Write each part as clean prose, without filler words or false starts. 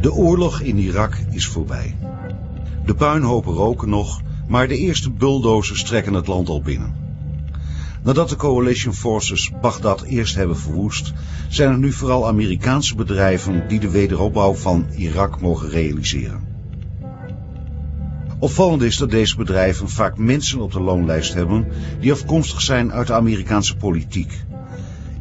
De oorlog in Irak is voorbij. De puinhopen roken nog, maar de eerste bulldozers trekken het land al binnen. Nadat de coalition forces Bagdad eerst hebben verwoest, zijn er nu vooral Amerikaanse bedrijven die de wederopbouw van Irak mogen realiseren. Opvallend is dat deze bedrijven vaak mensen op de loonlijst hebben die afkomstig zijn uit de Amerikaanse politiek.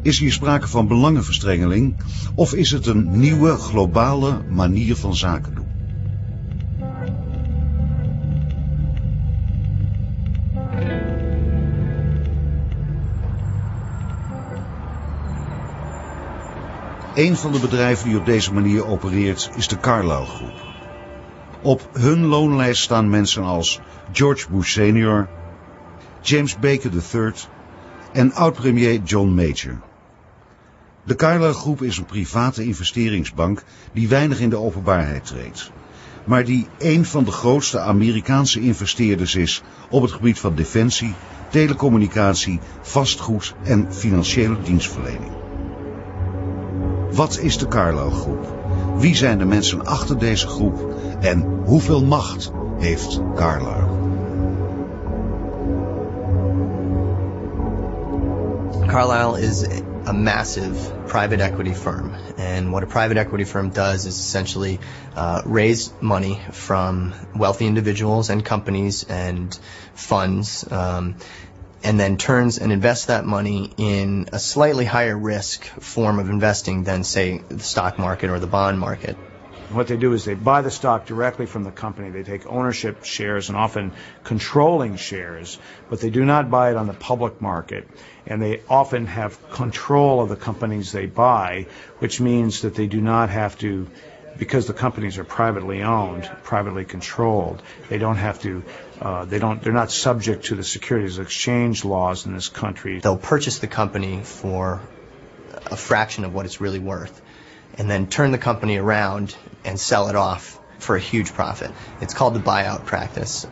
Is hier sprake van belangenverstrengeling of is het een nieuwe globale manier van zaken doen? Een van de bedrijven die op deze manier opereert is de Carlyle Group. Op hun loonlijst staan mensen als George Bush senior, James Baker III en oud-premier John Major. De Carlyle Group is een private investeringsbank die weinig in de openbaarheid treedt, maar die een van de grootste Amerikaanse investeerders is op het gebied van defensie, telecommunicatie, vastgoed en financiële dienstverlening. Wat is de Carlyle Group? Wie zijn de mensen achter deze groep en hoeveel macht heeft Carlyle? Carlyle is a massive private equity firm, and what a private equity firm does is essentially raise money from wealthy individuals and companies and funds, and then turns and invests that money in a slightly higher risk form of investing than, say, the stock market or the bond market. What they do is they buy the stock directly from the company. They take ownership shares and often controlling shares, but they do not buy it on the public market. And they often have control of the companies they buy, which means that they do not have to, because the companies are privately owned, privately controlled, they don't have to, they're not subject to the securities exchange laws in this country. They'll purchase the company for a fraction of what it's really worth, and then turn the company around and sell it off for a huge profit. It's called the buyout practice.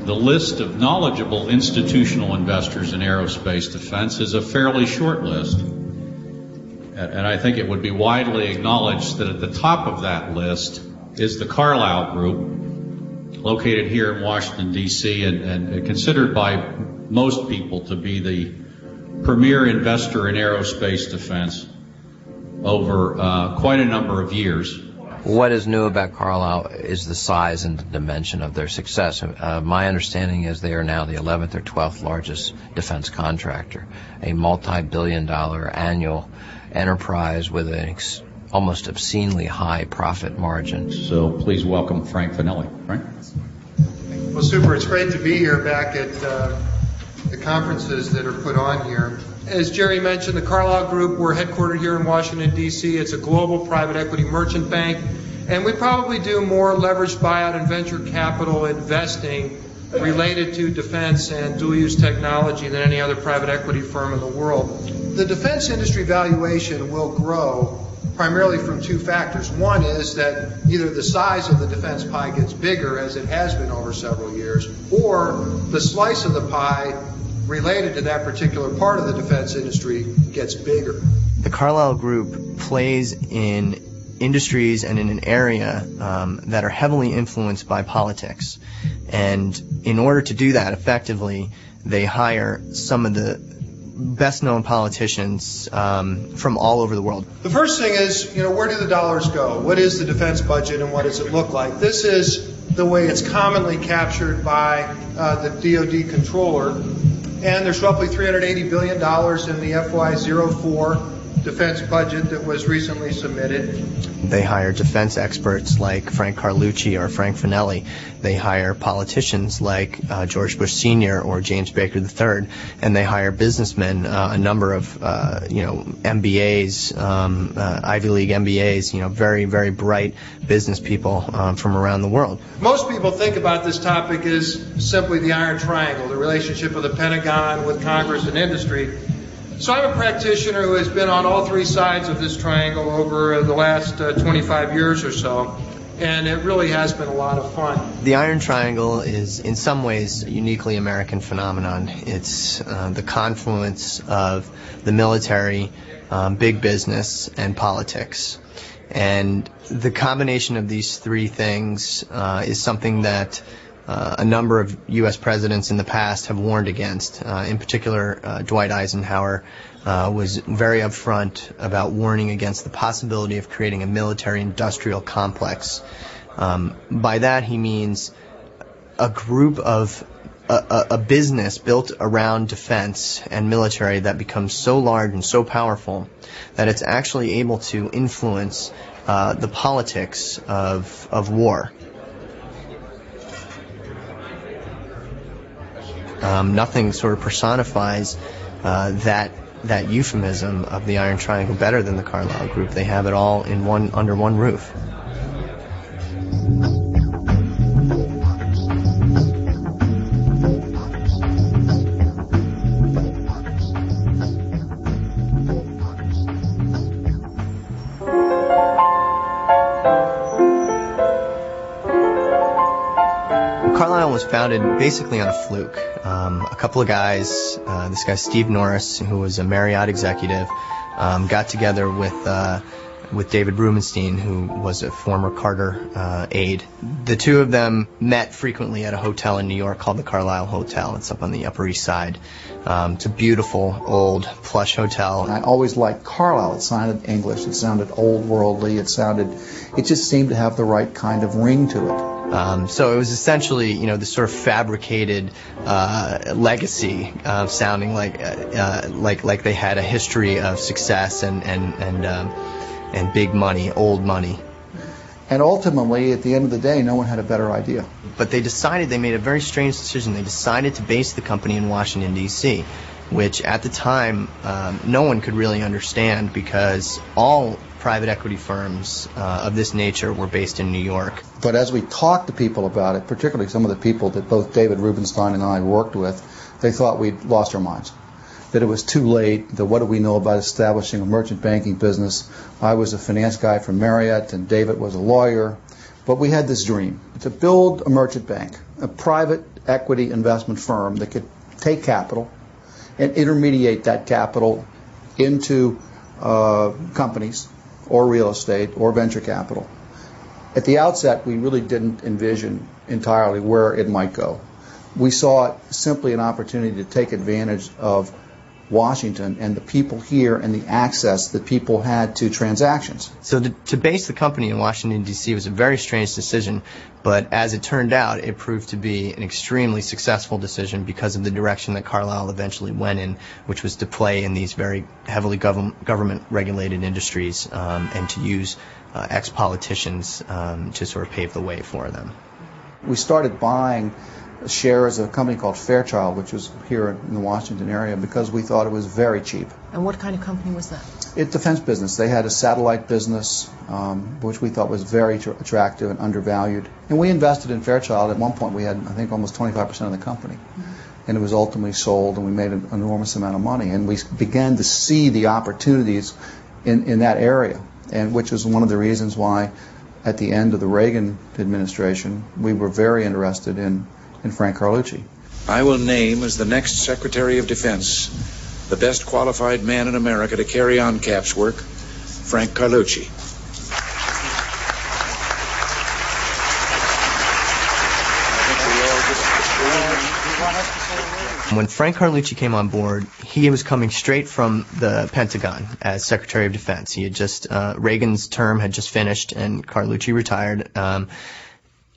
The list of knowledgeable institutional investors in aerospace defense is a fairly short list. And I think it would be widely acknowledged that at the top of that list is the Carlyle Group, located here in Washington, D.C., and considered by most people to be the premier investor in aerospace defense over quite a number of years. What is new about Carlyle is the size and the dimension of their success. My understanding is they are now the 11th or 12th largest defense contractor, a multi-billion-dollar annual enterprise with an almost obscenely high profit margin. So please welcome Frank Finelli. Frank? Well, super. It's great to be here back at the conferences that are put on here. As Jerry mentioned, the Carlyle Group, we're headquartered here in Washington, D.C. It's a global private equity merchant bank, and we probably do more leveraged buyout and venture capital investing related to defense and dual-use technology than any other private equity firm in the world. The defense industry valuation will grow primarily from two factors. One is that either the size of the defense pie gets bigger, as it has been over several years, or the slice of the pie related to that particular part of the defense industry gets bigger. The Carlyle Group plays in industries and in an area that are heavily influenced by politics. And in order to do that effectively, they hire some of the best-known politicians from all over the world. The first thing is, where do the dollars go? What is the defense budget and what does it look like? This is the way it's commonly captured by the DoD controller. And there's roughly $380 billion in the FY04 defense budget that was recently submitted. They hire defense experts like Frank Carlucci or Frank Finelli. They hire politicians like George Bush Sr. or James Baker III, and they hire businessmen, a number of MBAs, Ivy League MBAs, very, very bright business people from around the world. Most people think about this topic as simply the Iron Triangle, the relationship of the Pentagon with Congress and industry. So I'm a practitioner who has been on all three sides of this triangle over the last 25 years or so, and it really has been a lot of fun. The Iron Triangle is in some ways a uniquely American phenomenon. It's the confluence of the military, big business, and politics. And the combination of these three things is something that a number of U.S. presidents in the past have warned against. In particular, Dwight Eisenhower was very upfront about warning against the possibility of creating a military-industrial complex. By that he means a group of a business built around defense and military that becomes so large and so powerful that it's actually able to influence the politics of war. Nothing sort of personifies that euphemism of the Iron Triangle better than the Carlyle Group. They have it all in under one roof. Carlyle was founded basically on a fluke. A couple of guys, this guy Steve Norris, who was a Marriott executive, got together with David Rubenstein, who was a former Carter aide. The two of them met frequently at a hotel in New York called the Carlyle Hotel. It's up on the Upper East Side. It's a beautiful, old, plush hotel. I always liked Carlyle. It sounded English. It sounded old-worldly. It just seemed to have the right kind of ring to it. So it was essentially, this sort of fabricated legacy, sounding like they had a history of success and big money, old money. And ultimately, at the end of the day, no one had a better idea. But they made a very strange decision. They decided to base the company in Washington, D.C., which at the time no one could really understand because all private equity firms of this nature were based in New York. But as we talked to people about it, particularly some of the people that both David Rubenstein and I worked with, they thought we'd lost our minds. That it was too late, that what do we know about establishing a merchant banking business? I was a finance guy from Marriott and David was a lawyer. But we had this dream to build a merchant bank, a private equity investment firm that could take capital and intermediate that capital into companies or real estate or venture capital. At the outset, we really didn't envision entirely where it might go. We saw it simply an opportunity to take advantage of Washington and the people here and the access that people had to transactions. So to base the company in Washington, D.C. was a very strange decision, but as it turned out, it proved to be an extremely successful decision because of the direction that Carlyle eventually went in, which was to play in these very heavily government-regulated industries and to use ex-politicians to sort of pave the way for them. We started buying shares of a company called Fairchild, which was here in the Washington area, because we thought it was very cheap. And what kind of company was that? It's defense business. They had a satellite business, which we thought was very attractive and undervalued. And we invested in Fairchild. At one point, we had, I think, almost 25% of the company. Mm-hmm. And it was ultimately sold, and we made an enormous amount of money. And we began to see the opportunities in that area, and which was one of the reasons why, at the end of the Reagan administration, we were very interested in Frank Carlucci. I will name as the next Secretary of Defense the best qualified man in America to carry on CAP's work, Frank Carlucci. When Frank Carlucci came on board, he was coming straight from the Pentagon as Secretary of Defense. He had just, Reagan's term had just finished and Carlucci retired.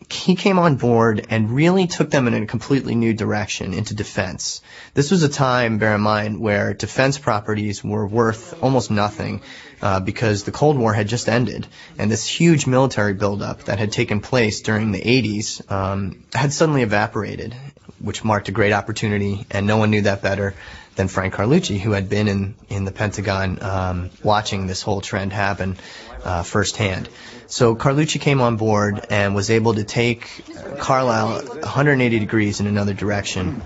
He came on board and really took them in a completely new direction into defense. This was a time, bear in mind, where defense properties were worth almost nothing because the Cold War had just ended, and this huge military buildup that had taken place during the 80s had suddenly evaporated, which marked a great opportunity, and no one knew that better than Frank Carlucci, who had been in the Pentagon watching this whole trend happen firsthand. So Carlucci came on board and was able to take Carlyle 180 degrees in another direction.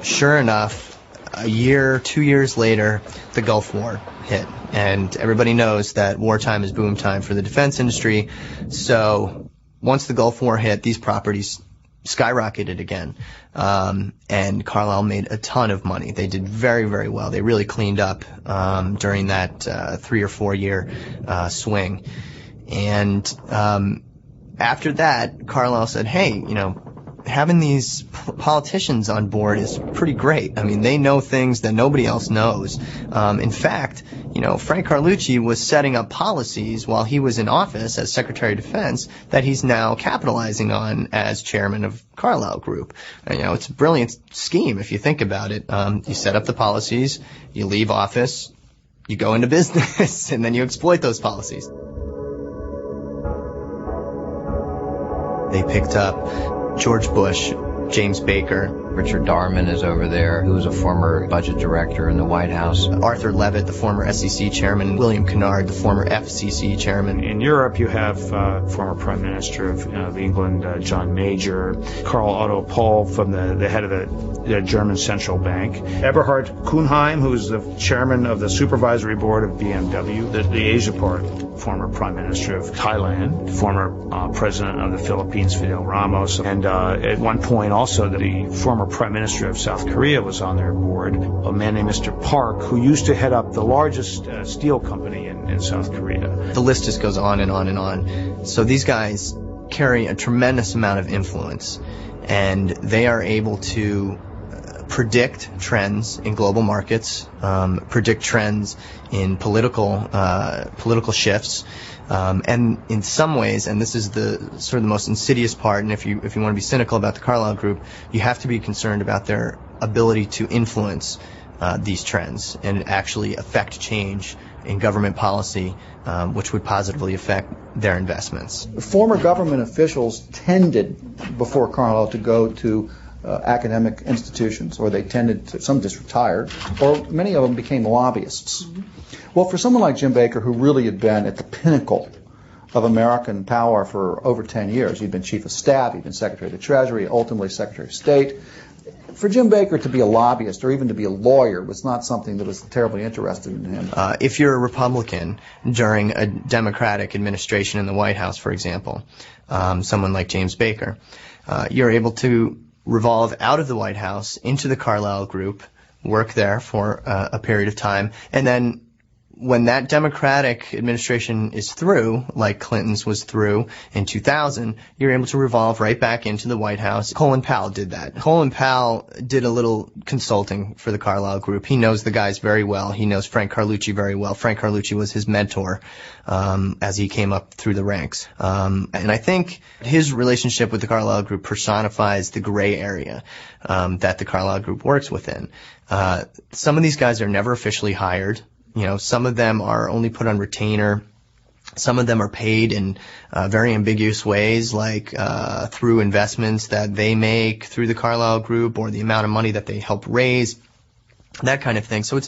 Sure enough, 2 years later, the Gulf War hit. And everybody knows that wartime is boom time for the defense industry. So once the Gulf War hit, these properties skyrocketed again. And Carlyle made a ton of money. They did very, very well. They really cleaned up during that 3 or 4 year swing. And after that, Carlyle said, hey, having these politicians on board is pretty great. I mean, they know things that nobody else knows. In fact, Frank Carlucci was setting up policies while he was in office as Secretary of Defense that he's now capitalizing on as chairman of Carlyle Group. It's a brilliant scheme if you think about it. You set up the policies, you leave office, you go into business, and then you exploit those policies. They picked up George Bush, James Baker. Richard Darman is over there, who was a former budget director in the White House. Arthur Levitt, the former SEC chairman. William Kennard, the former FCC chairman. In Europe, you have former Prime Minister of England, John Major. Karl Otto Pohl, from the head of the German Central Bank. Eberhard Kuhnheim, who is the chairman of the supervisory board of BMW. The Asia part, former Prime Minister of Thailand. Former president of the Philippines, Fidel Ramos. And at one point also the former Prime Minister of South Korea was on their board, a man named Mr. Park, who used to head up the largest steel company in South Korea. The list just goes on and on and on. So these guys carry a tremendous amount of influence, and they are able to predict trends in global markets, predict trends in political shifts. And in some ways, and this is the sort of the most insidious part, and if you want to be cynical about the Carlyle Group, you have to be concerned about their ability to influence these trends and actually affect change in government policy, which would positively affect their investments. Former government officials tended, before Carlyle, to go to academic institutions, or they tended to, some just retired, or many of them became lobbyists. Well, for someone like Jim Baker, who really had been at the pinnacle of American power for over 10 years, he'd been Chief of Staff, he'd been Secretary of the Treasury, ultimately Secretary of State. For Jim Baker to be a lobbyist or even to be a lawyer was not something that was terribly interested in him. If you're a Republican during a Democratic administration in the White House, for example, someone like James Baker, you're able to revolve out of the White House into the Carlyle Group, work there for a period of time, and then when that Democratic administration is through, like Clinton's was through in 2000, you're able to revolve right back into the White House. Colin Powell did that. Colin Powell did a little consulting for the Carlyle Group. He knows the guys very well. He knows Frank Carlucci very well. Frank Carlucci was his mentor as he came up through the ranks. And I think his relationship with the Carlyle Group personifies the gray area that the Carlyle Group works within. Some of these guys are never officially hired. Some of them are only put on retainer. Some of them are paid in very ambiguous ways, like through investments that they make through the Carlyle Group or the amount of money that they help raise, that kind of thing. So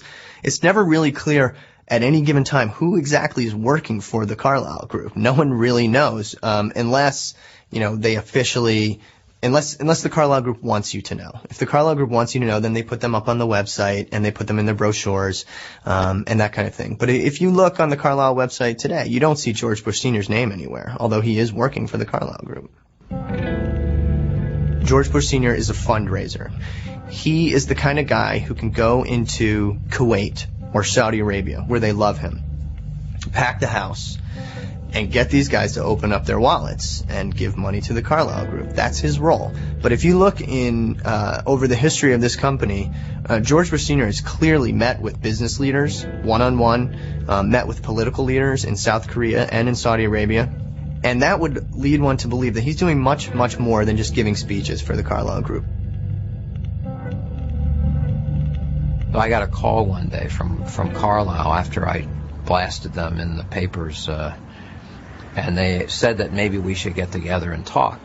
it's never really clear at any given time who exactly is working for the Carlyle Group. No one really knows unless they officially. Unless the Carlyle Group wants you to know. If the Carlyle Group wants you to know, then they put them up on the website and they put them in their brochures and that kind of thing. But if you look on the Carlyle website today, you don't see George Bush Sr.'s name anywhere, although he is working for the Carlyle Group. George Bush Sr. is a fundraiser. He is the kind of guy who can go into Kuwait or Saudi Arabia, where they love him, pack the house, and get these guys to open up their wallets and give money to the Carlyle Group. That's his role. But if you look in over the history of this company, George Bush Sr. has clearly met with business leaders one-on-one, met with political leaders in South Korea and in Saudi Arabia, and that would lead one to believe that he's doing much, much more than just giving speeches for the Carlyle Group. I got a call one day from Carlyle after I blasted them in the papers, and they said that maybe we should get together and talk.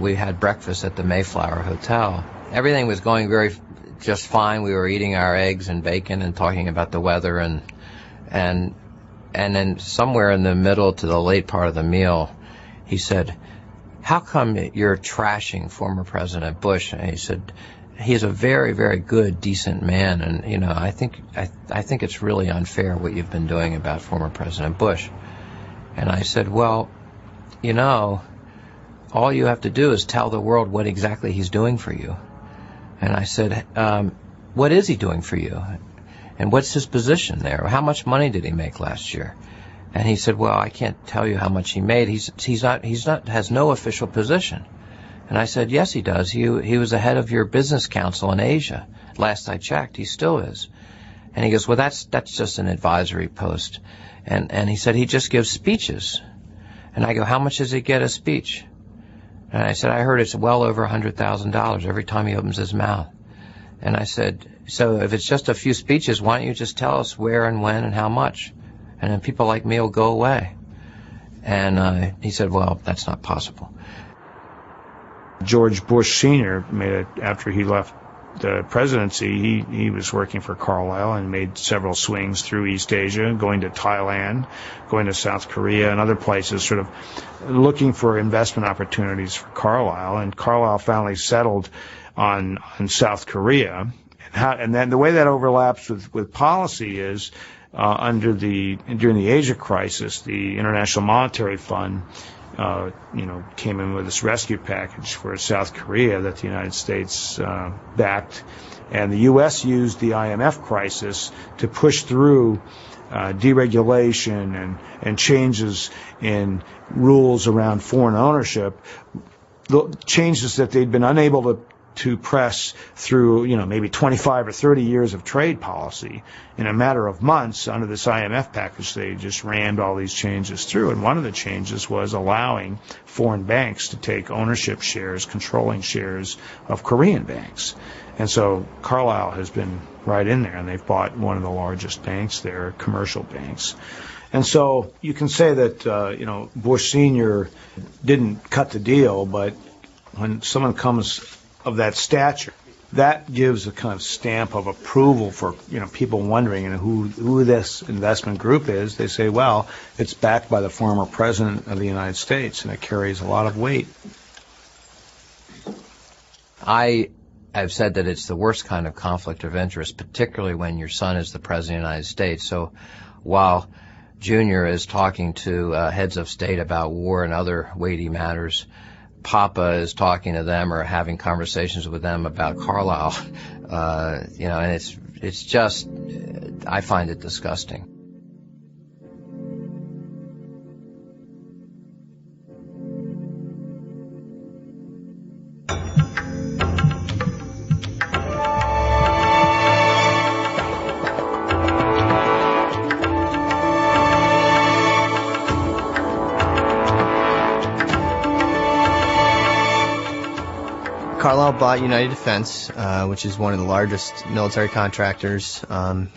We had breakfast at the Mayflower Hotel. Everything was going just fine. We were eating our eggs and bacon and talking about the weather, and then somewhere in the middle to the late part of the meal, he said, "How come you're trashing former President Bush?" And he said, "He's a very, very good, decent man, and I think it's really unfair what you've been doing about former President Bush." And I said, "Well, all you have to do is tell the world what exactly he's doing for you. And I said, what is he doing for you? And what's his position there? How much money did he make last year? And he said, well, I can't tell you how much he made. Has no official position. And I said, yes, he does. He was the head of your business council in Asia. Last I checked, he still is. And he goes, well, that's just an advisory post. And he said, he just gives speeches. And I go, how much does he get a speech? And I said, I heard it's well over $100,000 every time he opens his mouth. And I said, so if it's just a few speeches, why don't you just tell us where and when and how much? And then people like me will go away. And he said, well, that's not possible. George Bush Sr. made it after he left the presidency. He was working for Carlyle and made several swings through East Asia, going to Thailand, going to South Korea and other places, sort of looking for investment opportunities for Carlyle. And Carlyle finally settled on South Korea. And then the way that overlaps with policy is during the Asia crisis, the International Monetary Fund came in with this rescue package for South Korea that the United States backed. And the U.S. used the IMF crisis to push through deregulation and changes in rules around foreign ownership, the changes that they'd been unable to press through, maybe 25 or 30 years of trade policy. In a matter of months, under this IMF package, they just rammed all these changes through. And one of the changes was allowing foreign banks to take ownership shares, controlling shares of Korean banks. And so Carlyle has been right in there, and they've bought one of the largest banks there, commercial banks. And so you can say that, Bush Sr. didn't cut the deal, but when someone comes of that stature, that gives a kind of stamp of approval for people wondering who this investment group is. They say, well, it's backed by the former president of the United States, and it carries a lot of weight. I've said that it's the worst kind of conflict of interest, particularly when your son is the president of the United States. So while Junior is talking to heads of state about war and other weighty matters, Papa is talking to them or having conversations with them about Carlyle, and it's just, I find it disgusting. Carlyle bought United Defense, which is one of the largest military contractors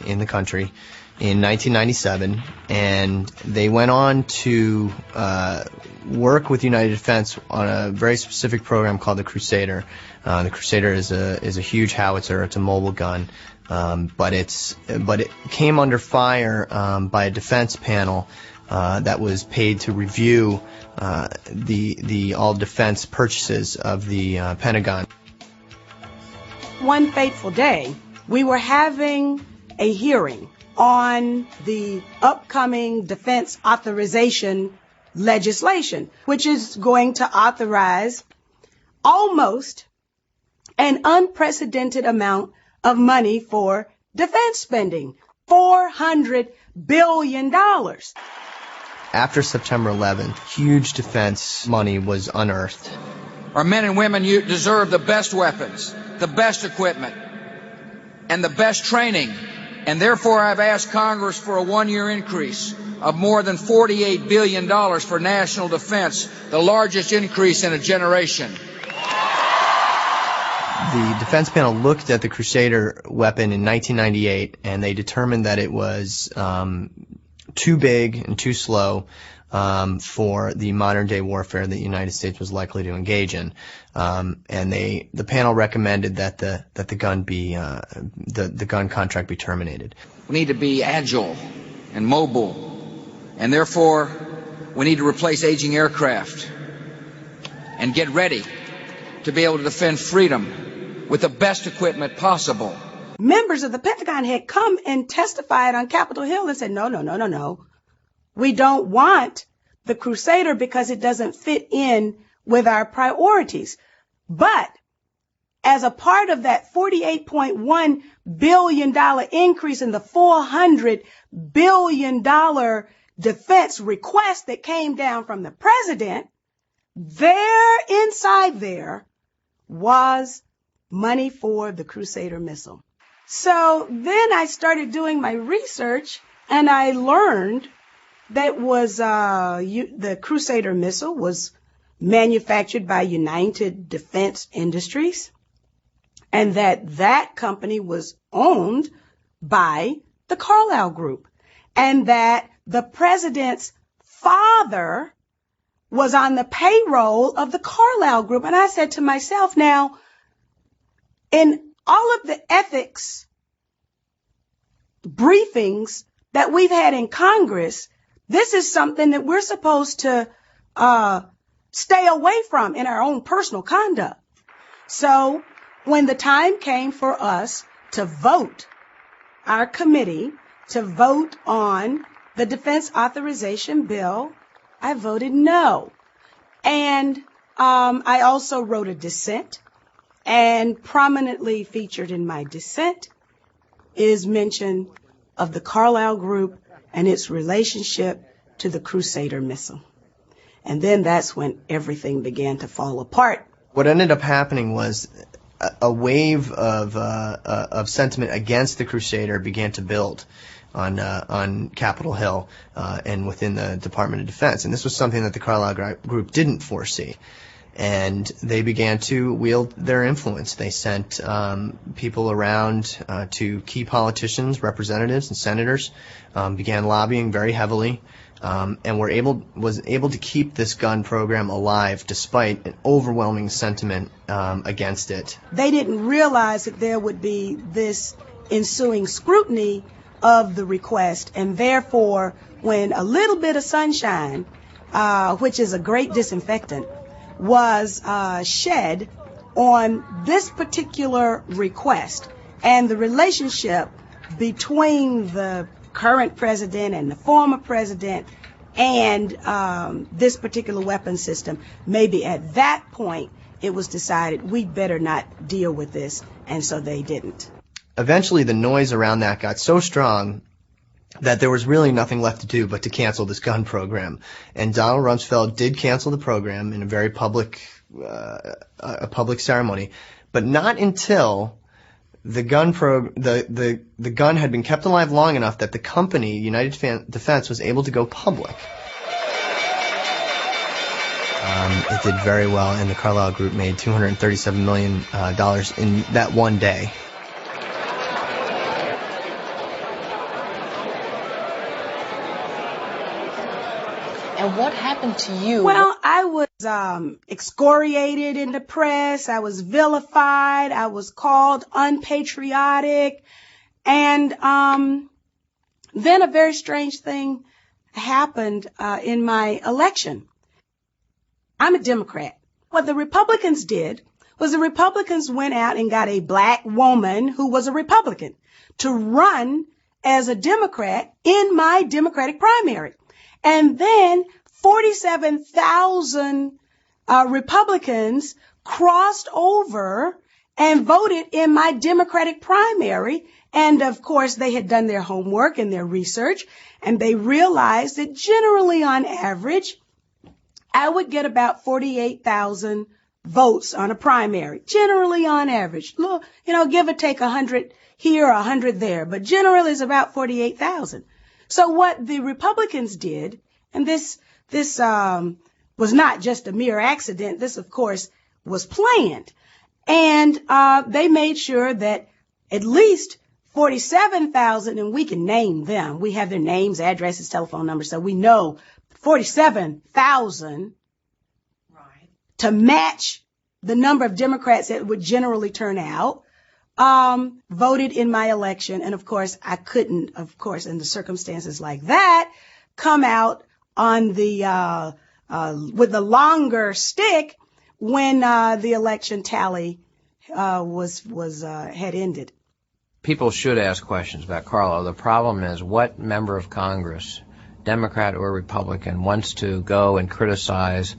in the country, in 1997, and they went on to work with United Defense on a very specific program called the Crusader. The Crusader is a huge howitzer. It's a mobile gun, but it came under fire by a defense panel that was paid to review the all defense purchases of the Pentagon. One fateful day, we were having a hearing on the upcoming defense authorization legislation, which is going to authorize almost an unprecedented amount of money for defense spending, $400 billion. After September 11th, huge defense money was unearthed. Our men and women deserve the best weapons, the best equipment, and the best training. And therefore, I've asked Congress for a one-year increase of more than $48 billion for national defense, the largest increase in a generation. The defense panel looked at the Crusader weapon in 1998, and they determined that it was too big and too slow for the modern-day warfare that the United States was likely to engage in, and the panel recommended that the gun be the gun contract be terminated. We need to be agile and mobile, and therefore we need to replace aging aircraft and get ready to be able to defend freedom with the best equipment possible. Members of the Pentagon had come and testified on Capitol Hill and said, no. We don't want the Crusader because it doesn't fit in with our priorities. But as a part of that $48.1 billion increase in the $400 billion defense request that came down from the president, inside there was money for the Crusader missile. So then I started doing my research, and I learned that the Crusader missile was manufactured by United Defense Industries, and that company was owned by the Carlyle Group, and that the president's father was on the payroll of the Carlyle Group. And I said to myself, now, in all of the ethics briefings that we've had in Congress, this is something that we're supposed to stay away from in our own personal conduct. So when the time came for us to vote, our committee to vote on the defense authorization bill, I voted no. And I also wrote a dissent, and prominently featured in my dissent is mention of the Carlyle Group and its relationship to the Crusader missile. And then that's when everything began to fall apart. What ended up happening was a wave of sentiment against the Crusader began to build on Capitol Hill and within the Department of Defense. And this was something that the Carlyle Group didn't foresee. And they began to wield their influence. They sent people around to key politicians, representatives, and senators, began lobbying very heavily, and was able to keep this gun program alive despite an overwhelming sentiment against it. They didn't realize that there would be this ensuing scrutiny of the request, and therefore, when a little bit of sunshine, which is a great disinfectant, was shed on this particular request, and the relationship between the current president and the former president and this particular weapon system, maybe at that point it was decided we'd better not deal with this, and so they didn't. Eventually the noise around that got so strong that there was really nothing left to do but to cancel this gun program. And Donald Rumsfeld did cancel the program in a very public ceremony, but not until the gun the gun had been kept alive long enough that the company, United Defense, was able to go public. It did very well, and the Carlyle Group made $237 million in that one day. And what happened to you? Well, I was excoriated in the press. I was vilified. I was called unpatriotic. And then a very strange thing happened in my election. I'm a Democrat. What the Republicans did was the Republicans went out and got a black woman who was a Republican to run as a Democrat in my Democratic primary. And then 47,000 Republicans crossed over and voted in my Democratic primary. And of course, they had done their homework and their research, and they realized that generally on average, I would get about 48,000 votes on a primary. Generally on average, give or take 100 here, 100 there, but generally it's about 48,000. So what the Republicans did, and this was not just a mere accident. This, of course, was planned. And they made sure that at least 47,000, and we can name them. We have their names, addresses, telephone numbers, so we know 47,000 to match the number of Democrats that would generally turn out, voted in my election. And, of course, I couldn't, in the circumstances like that, come out on the with the longer stick when the election tally had ended. People should ask questions about Carlyle. The problem is, what member of Congress, Democrat or Republican, wants to go and criticize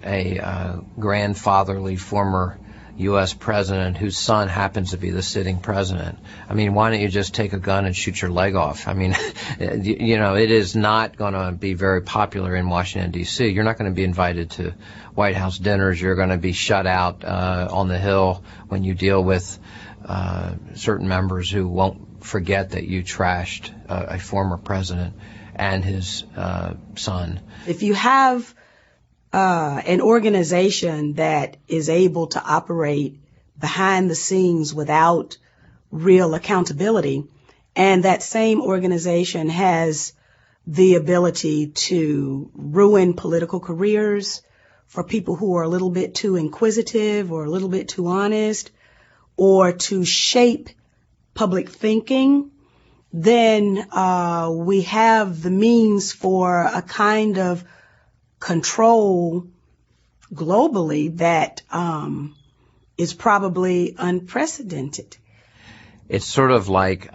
a grandfatherly former U.S. president whose son happens to be the sitting president. I mean, why don't you just take a gun and shoot your leg off? I mean, you know, it is not going to be very popular in Washington, D.C. You're not going to be invited to White House dinners. You're going to be shut out on the Hill when you deal with certain members who won't forget that you trashed a former president and his son. If you have an organization that is able to operate behind the scenes without real accountability, and that same organization has the ability to ruin political careers for people who are a little bit too inquisitive or a little bit too honest, or to shape public thinking, then we have the means for a kind of control globally that is probably unprecedented. It's sort of like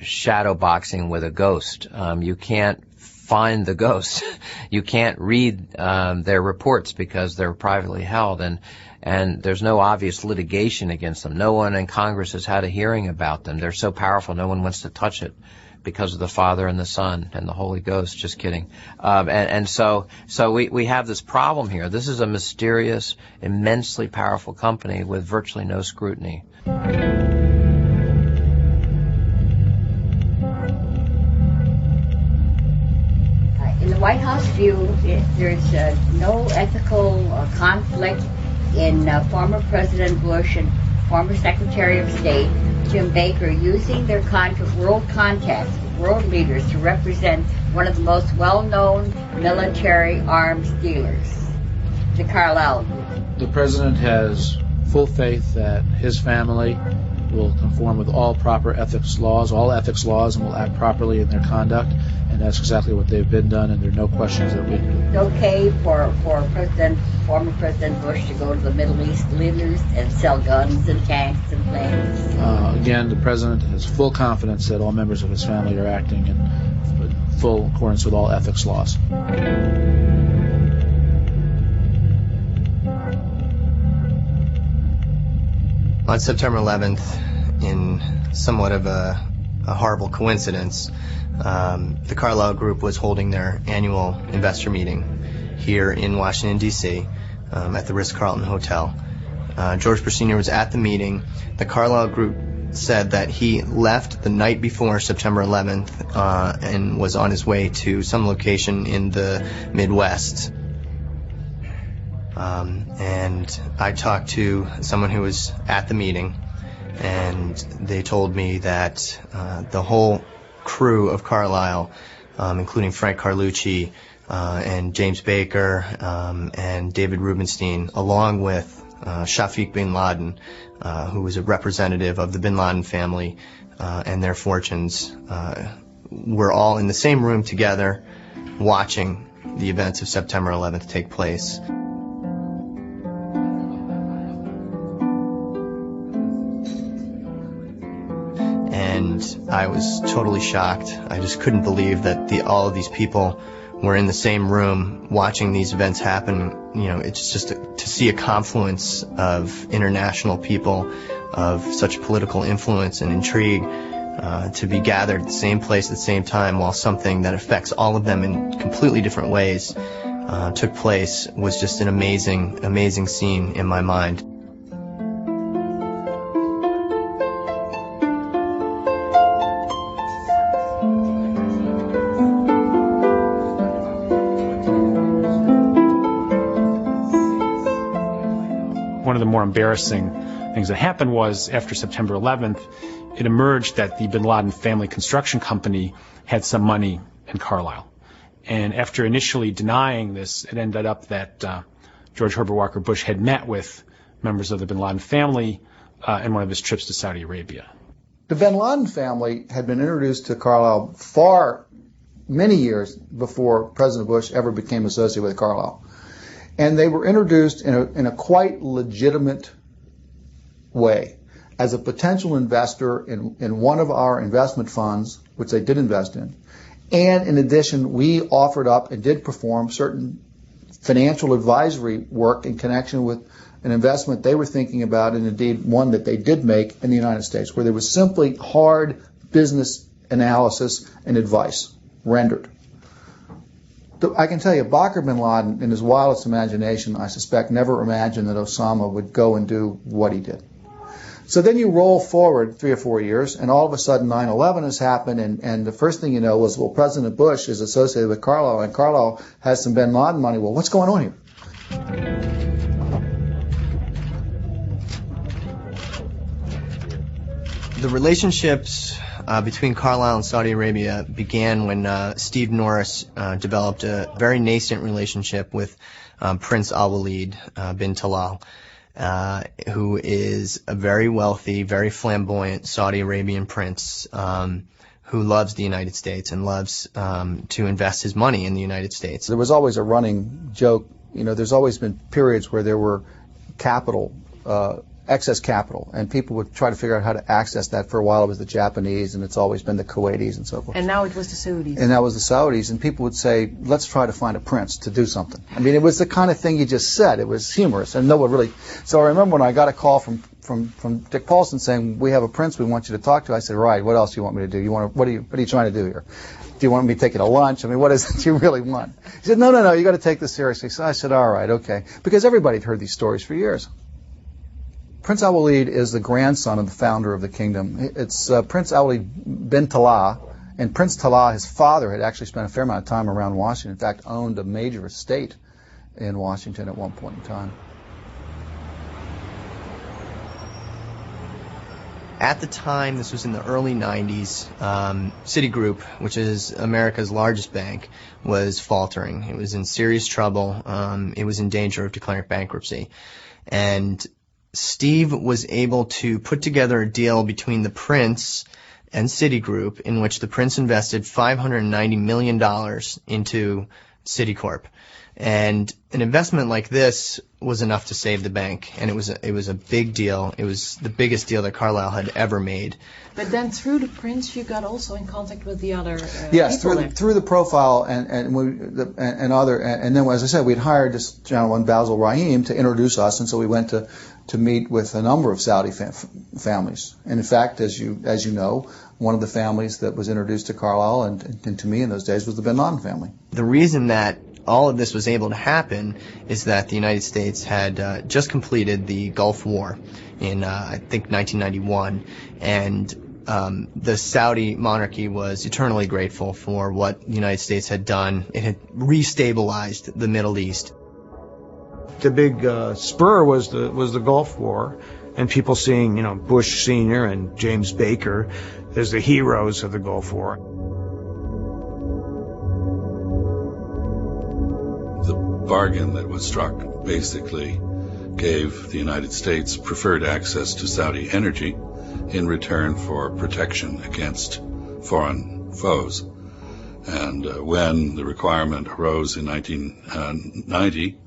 shadow boxing with a ghost. You can't find the ghost. You can't read their reports because they're privately held, and there's no obvious litigation against them. No one in Congress has had a hearing about them. They're so powerful, no one wants to touch it because of the Father and the Son and the Holy Ghost. Just kidding. And so we have this problem here. This is a mysterious, immensely powerful company with virtually no scrutiny. In the White House view, there's no ethical conflict in former President Bush and former Secretary of State Jim Baker using their world contacts, world leaders, to represent one of the most well-known military arms dealers, the Carlyle Group. The President has full faith that his family will conform with all proper ethics laws, and will act properly in their conduct, and that's exactly what they've been done, and there are no questions that we... It's okay for former President Bush to go to the Middle East leaders and sell guns and tanks and planes? Again, the President has full confidence that all members of his family are acting in full accordance with all ethics laws. On September 11th, in somewhat of a horrible coincidence, the Carlyle Group was holding their annual investor meeting here in Washington, D.C., at the Ritz-Carlton Hotel. George Bush Sr. was at the meeting. The Carlyle Group said that he left the night before September 11th and was on his way to some location in the Midwest. And I talked to someone who was at the meeting, and they told me that the whole crew of Carlyle, including Frank Carlucci and James Baker and David Rubenstein, along with Shafiq bin Laden, who was a representative of the bin Laden family and their fortunes, were all in the same room together watching the events of September 11th take place. And I was totally shocked. I just couldn't believe that all of these people were in the same room watching these events happen. You know, it's just to see a confluence of international people of such political influence and intrigue to be gathered at the same place at the same time while something that affects all of them in completely different ways took place was just an amazing, amazing scene in my mind. One of the more embarrassing things that happened was after September 11th, it emerged that the Bin Laden family construction company had some money in Carlyle. And after initially denying this, it ended up that George Herbert Walker Bush had met with members of the Bin Laden family in one of his trips to Saudi Arabia. The Bin Laden family had been introduced to Carlyle many years before President Bush ever became associated with Carlyle. And they were introduced in a quite legitimate way as a potential investor in one of our investment funds, which they did invest in. And in addition, we offered up and did perform certain financial advisory work in connection with an investment they were thinking about, and indeed one that they did make in the United States, where there was simply hard business analysis and advice rendered. I can tell you, Osama Bin Laden, in his wildest imagination, I suspect, never imagined that Osama would go and do what he did. So then you roll forward 3 or 4 years, and all of a sudden 9/11 has happened, and the first thing you know was, well, President Bush is associated with Carlyle, and Carlyle has some Bin Laden money. Well, what's going on here? The relationships between Carlyle and Saudi Arabia began when Steve Norris developed a very nascent relationship with Prince Al-Walid bin Talal, who is a very wealthy, very flamboyant Saudi Arabian prince who loves the United States and loves to invest his money in the United States. There was always a running joke. You know, there's always been periods where there were capital, excess capital, and people would try to figure out how to access that. For a while it was the Japanese, and it's always been the Kuwaitis and so forth. And now it was the Saudis. And that was the Saudis, and people would say, let's try to find a prince to do something. I mean, it was the kind of thing you just said. It was humorous, and no one really... So I remember when I got a call from Dick Paulson saying, we have a prince we want you to talk to. I said, right, what else do you want me to do? What are you trying to do here? Do you want me to take you to lunch? I mean, what is it you really want? He said, no, you got to take this seriously. So I said, all right, okay. Because everybody had heard these stories for years. Prince Al-Walid is the grandson of the founder of the kingdom. It's Prince Al-Walid bin Talal, and Prince Talal, his father, had actually spent a fair amount of time around Washington. In fact, owned a major estate in Washington at one point in time. At the time, this was in the early 90s, Citigroup, which is America's largest bank, was faltering. It was in serious trouble. It was in danger of declaring bankruptcy. And Steve was able to put together a deal between the Prince and Citigroup in which the Prince invested $590 million into Citicorp. And an investment like this was enough to save the bank, and it was a big deal. It was the biggest deal that Carlyle had ever made. But then through the Prince, you got also in contact with the other yes, people through the profile and then as I said, we'd hired this gentleman Basil Rahim to introduce us, and so we went to meet with a number of Saudi families. And in fact, as you know, one of the families that was introduced to Carlyle and to me in those days was the Bin Laden family. The reason that all of this was able to happen is that the United States had just completed the Gulf War in, I think, 1991, and the Saudi monarchy was eternally grateful for what the United States had done. It had restabilized the Middle East. The big spur was the Gulf War, and people seeing, Bush Sr. and James Baker as the heroes of the Gulf War. The bargain that was struck basically gave the United States preferred access to Saudi energy in return for protection against foreign foes. And when the requirement arose in 1990,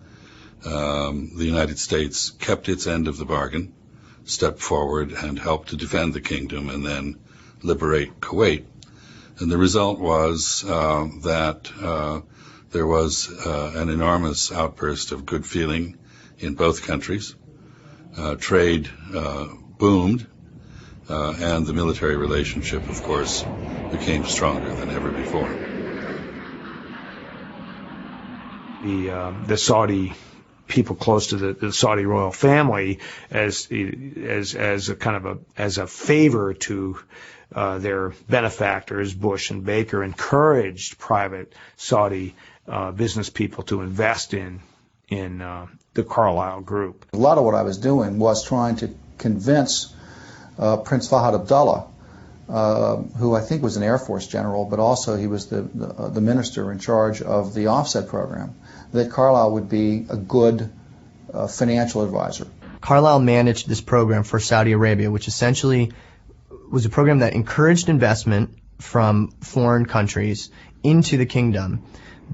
the United States kept its end of the bargain, stepped forward and helped to defend the kingdom and then liberate Kuwait. And the result was that there was an enormous outburst of good feeling in both countries. Trade boomed, and the military relationship, of course, became stronger than ever before. The Saudi people close to the Saudi royal family, as a kind of as a favor to their benefactors, Bush and Baker, encouraged private Saudi business people to invest in the Carlyle Group. A lot of what I was doing was trying to convince Prince Fahd Abdullah, who I think was an Air Force general, but also he was the minister in charge of the offset program, that Carlyle would be a good financial advisor. Carlyle managed this program for Saudi Arabia, which essentially was a program that encouraged investment from foreign countries into the kingdom,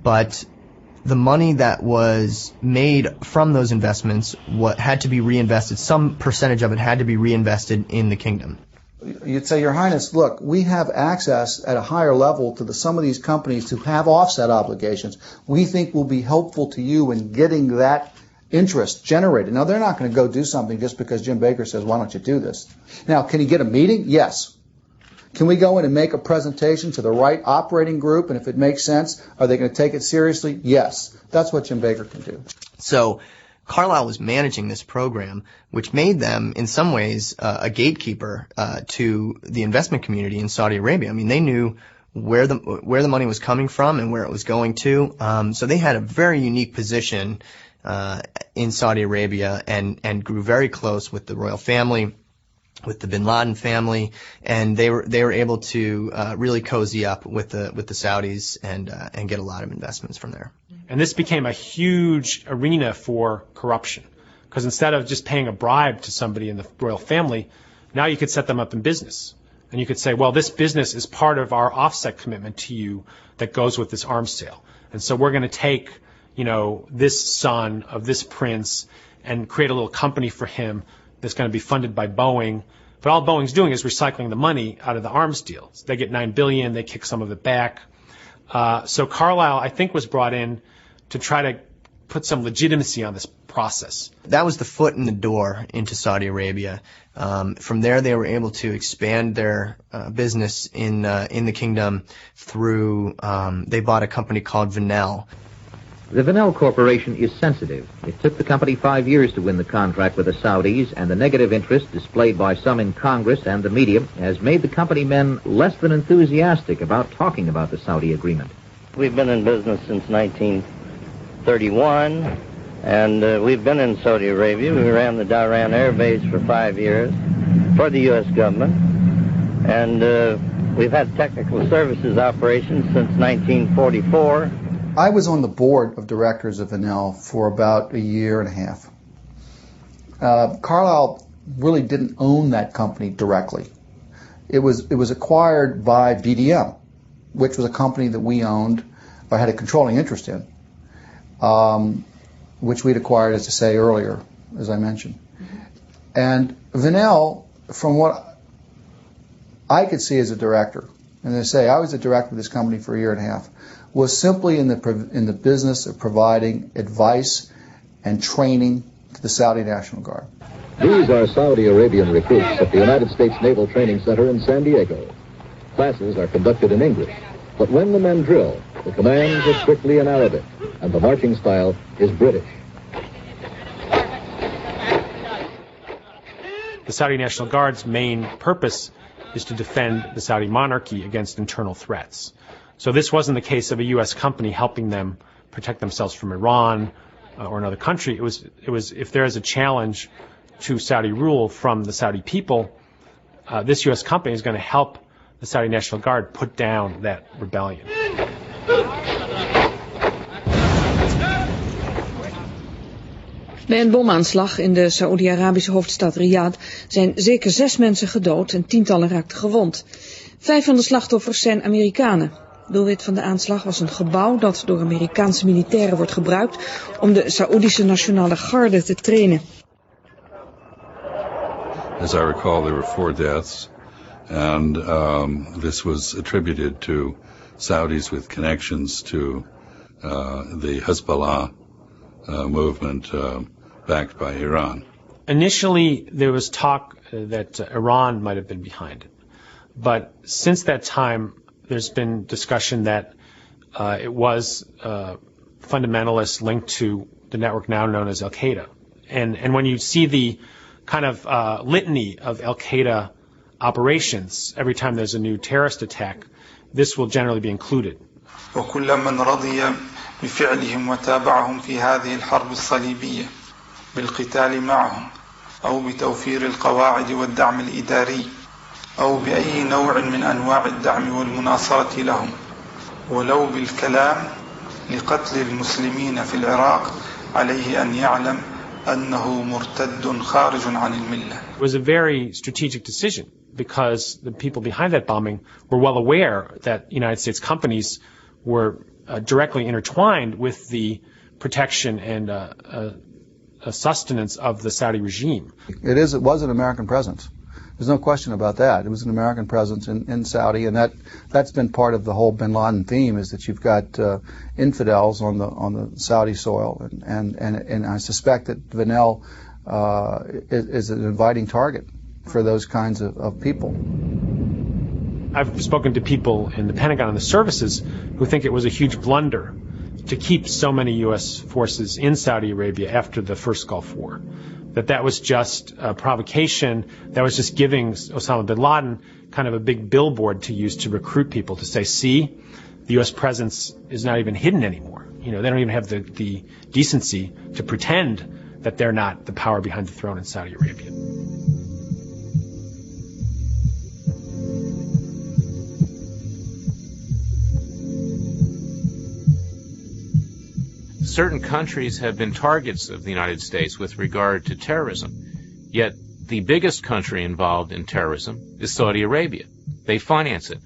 but the money that was made from those investments had to be reinvested. Some percentage of it had to be reinvested in the kingdom. you'd say, Your Highness, look, we have access at a higher level to some of these companies who have offset obligations. We think will be helpful to you in getting that interest generated. Now, they're not going to go do something just because Jim Baker says, why don't you do this? Now, can he get a meeting? Yes. Can we go in and make a presentation to the right operating group, and if it makes sense, are they going to take it seriously? Yes. That's what Jim Baker can do. So Carlyle was managing this program, which made them, in some ways, a gatekeeper to the investment community in Saudi Arabia. I mean, they knew where the money was coming from and where it was going to. So they had a very unique position in Saudi Arabia and grew very close with the royal family, with the Bin Laden family, and they were able to really cozy up with the Saudis and get a lot of investments from there. And this became a huge arena for corruption, because instead of just paying a bribe to somebody in the royal family, now you could set them up in business. And you could say, well, this business is part of our offset commitment to you that goes with this arms sale. And so we're going to take, this son of this prince and create a little company for him that's going to be funded by Boeing. But all Boeing's doing is recycling the money out of the arms deals. They get $9 billion, they kick some of it back. So Carlyle, I think, was brought in to try to put some legitimacy on this process. That was the foot in the door into Saudi Arabia. From there, they were able to expand their business in the kingdom through, they bought a company called Venel. The Venel Corporation is sensitive. It took the company 5 years to win the contract with the Saudis, and the negative interest displayed by some in Congress and the media has made the company men less than enthusiastic about talking about the Saudi agreement. We've been in business since 1931, and we've been in Saudi Arabia. We ran the Dhahran Air Base for 5 years for the U.S. government, and we've had technical services operations since 1944. I was on the board of directors of Venel for about a year and a half. Carlyle really didn't own that company directly. It was acquired by BDM, which was a company that we owned or had a controlling interest in, which we'd acquired, as I say earlier, as I mentioned. And Venel, from what I could see as a director, and I say I was a director of this company for a year and a half, was simply in the business of providing advice and training to the Saudi National Guard. These are Saudi Arabian recruits at the United States Naval Training Center in San Diego. Classes are conducted in English, but when the men drill, the commands are strictly in Arabic, and the marching style is British. The Saudi National Guard's main purpose is to defend the Saudi monarchy against internal threats. So this wasn't the case of a U.S. company helping them protect themselves from Iran or another country. It was if there is a challenge to Saudi rule from the Saudi people, this U.S. company is going to help the Saudi National Guard put down that rebellion. Bij een bomaanslag in de Saoedi-Arabische hoofdstad Riyadh zijn zeker 6 mensen gedood en tientallen raakten gewond. 5 van de slachtoffers zijn Amerikanen. Doelwit van de aanslag was een gebouw dat door Amerikaanse militairen wordt gebruikt om de Saoedische Nationale Garde te trainen. As I recall, there were 4 deaths, and this was attributed to Saudis with connections to the Hezbollah movement backed by Iran. Initially, there was talk that Iran might have been behind it. But since that time, there's been discussion that it was fundamentalists linked to the network now known as Al-Qaeda. And when you see the kind of litany of Al-Qaeda operations, every time there's a new terrorist attack, this will generally be included. وكل من رضي بفعلهم وتابعهم في هذه الحرب الصليبية بالقتال معهم أو بتوفير القواعد والدعم الإداري أو بأي نوع من أنواع الدعم والمناصرة لهم ولو بالكلام لقتل المسلمين في العراق عليه أن يعلم أنه مرتد خارج عن الملة. It was a very strategic decision because the people behind that bombing were well aware that United States companies were directly intertwined with the protection and sustenance of the Saudi regime. It was an American presence. There's no question about that. It was an American presence in Saudi, and that's been part of the whole Bin Laden theme, is that you've got infidels on the Saudi soil, and I suspect that Vanel is an inviting target for those kinds of people. I've spoken to people in the Pentagon and the services who think it was a huge blunder to keep so many U.S. forces in Saudi Arabia after the first Gulf War. That was just a provocation, that was just giving Osama Bin Laden kind of a big billboard to use to recruit people, to say, see, the U.S. presence is not even hidden anymore. They don't even have the decency to pretend that they're not the power behind the throne in Saudi Arabia. Certain countries have been targets of the United States with regard to terrorism, yet the biggest country involved in terrorism is Saudi Arabia. They finance it,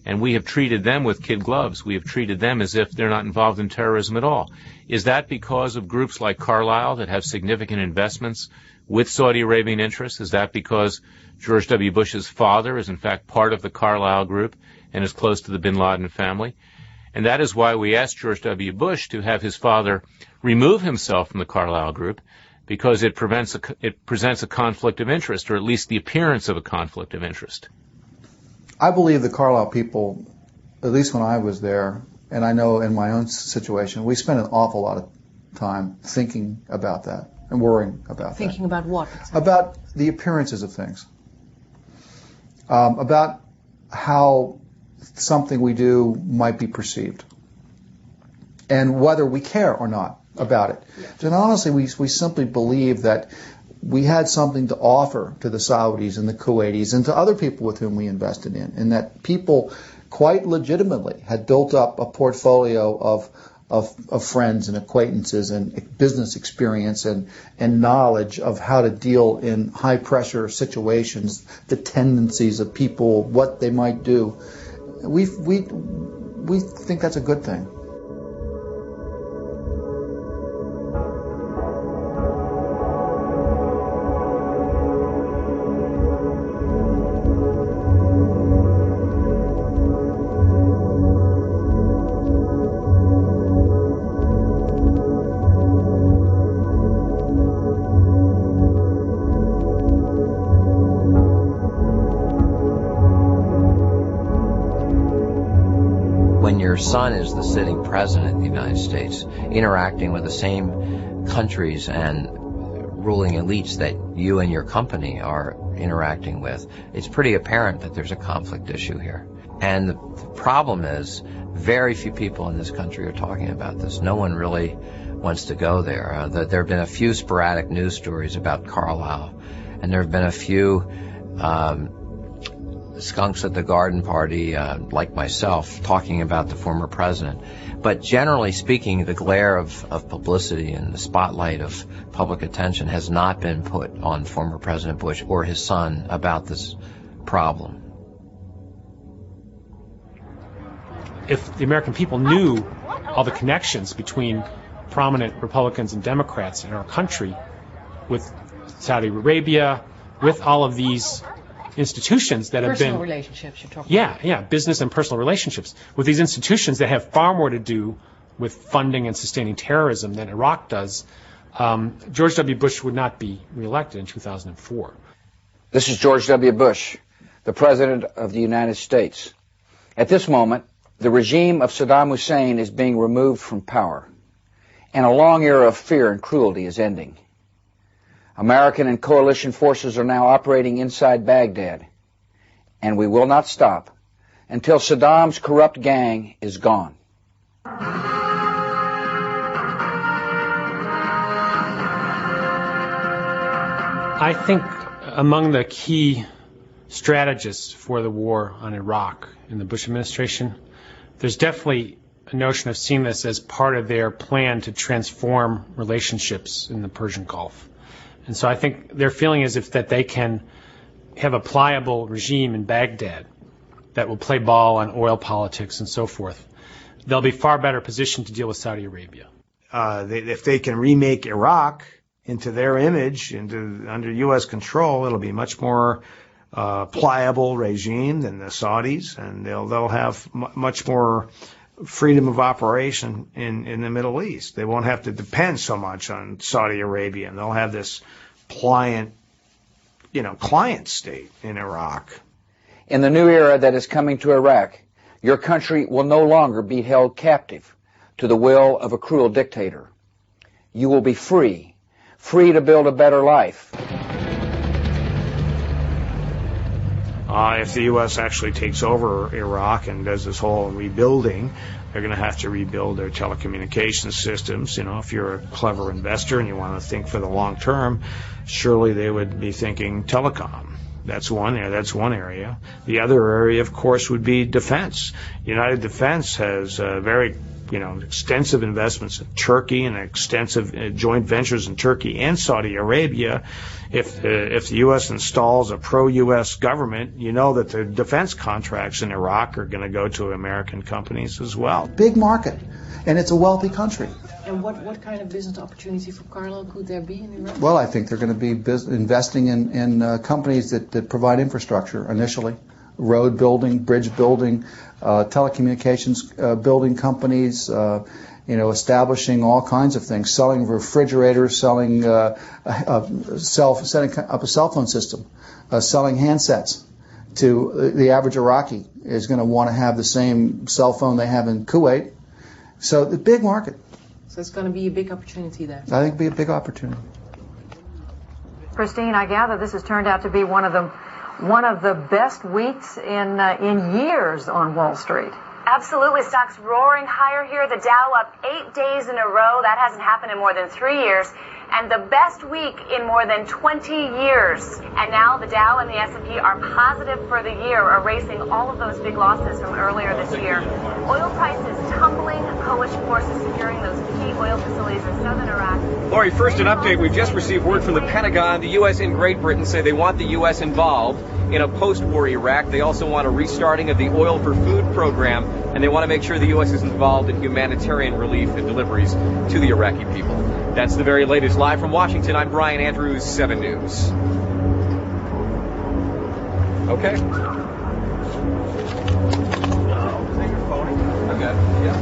and we have treated them with kid gloves. We have treated them as if they're not involved in terrorism at all. Is that because of groups like Carlyle that have significant investments with Saudi Arabian interests? Is that because George W. Bush's father is in fact part of the Carlyle Group and is close to the Bin Laden family? And that is why we asked George W. Bush to have his father remove himself from the Carlyle Group, because it presents a conflict of interest, or at least the appearance of a conflict of interest. I believe the Carlyle people, at least when I was there, and I know in my own situation, we spent an awful lot of time thinking about that and worrying about that. Thinking about what? Exactly? About the appearances of things. About how something we do might be perceived, and whether we care or not about it. And honestly, we simply believe that we had something to offer to the Saudis and the Kuwaitis and to other people with whom we invested in, and that people quite legitimately had built up a portfolio of friends and acquaintances and business experience and knowledge of how to deal in high pressure situations, the tendencies of people, what they might do. We think that's a good thing. Your son is the sitting president of the United States, interacting with the same countries and ruling elites that you and your company are interacting with. It's pretty apparent that there's a conflict issue here. And the problem is, very few people in this country are talking about this. No one really wants to go there. There have been a few sporadic news stories about Carlyle, and there have been a few skunks at the garden party, like myself, talking about the former president. But generally speaking, the glare of publicity and the spotlight of public attention has not been put on former President Bush or his son about this problem. If the American people knew all the connections between prominent Republicans and Democrats in our country, with Saudi Arabia, with all of these institutions that have been... Personal relationships you're talking about. Yeah, business and personal relationships with these institutions that have far more to do with funding and sustaining terrorism than Iraq does, George W. Bush would not be reelected in 2004. This is George W. Bush, the President of the United States. At this moment, the regime of Saddam Hussein is being removed from power, and a long era of fear and cruelty is ending. American and coalition forces are now operating inside Baghdad, and we will not stop until Saddam's corrupt gang is gone. I think among the key strategists for the war on Iraq in the Bush administration, there's definitely a notion of seeing this as part of their plan to transform relationships in the Persian Gulf. And so I think their feeling is that they can have a pliable regime in Baghdad that will play ball on oil politics and so forth, they'll be far better positioned to deal with Saudi Arabia. If they can remake Iraq into their image, under U.S. control, it'll be much more pliable regime than the Saudis, and they'll have much more freedom of operation in the Middle East. They won't have to depend so much on Saudi Arabia, and they'll have this client state in Iraq. In the new era that is coming to Iraq, your country will no longer be held captive to the will of a cruel dictator. You will be free to build a better life. If the U.S. actually takes over Iraq and does this whole rebuilding, they're going to have to rebuild their telecommunications systems. If you're a clever investor and you want to think for the long term, surely they would be thinking telecom. That's one area. The other area, of course, would be defense. United Defense has very extensive investments in Turkey and extensive joint ventures in Turkey and Saudi Arabia. If the U.S. installs a pro-U.S. government, that the defense contracts in Iraq are going to go to American companies as well. Big market, and it's a wealthy country. And what kind of business opportunity for Carlyle could there be in Iraq? Well, I think they're going to be investing in companies that provide infrastructure initially. Road building, bridge building, telecommunications building companies, establishing all kinds of things, selling refrigerators, setting up a cell phone system, selling handsets to the average Iraqi is going to want to have the same cell phone they have in Kuwait. So the big market. So it's going to be a big opportunity there. I think it'll be a big opportunity. Christine, I gather this has turned out to be one of the best weeks in years on Wall Street. Absolutely. Stocks roaring higher here. The Dow up 8 days in a row. That hasn't happened in more than 3 years. And the best week in more than 20 years. And now the Dow and the S&P are positive for the year, erasing all of those big losses from earlier this year. Oil prices tumbling, coalition forces securing those key oil facilities in southern Iraq. Lori, first an update. We've just received word from the Pentagon. The U.S. and Great Britain say they want the U.S. involved in a post-war Iraq. They also want a restarting of the Oil for Food program, and they want to make sure the U.S. is involved in humanitarian relief and deliveries to the Iraqi people. That's the very latest. Live from Washington, I'm Brian Andrews, 7 News. Okay. Okay. Yeah.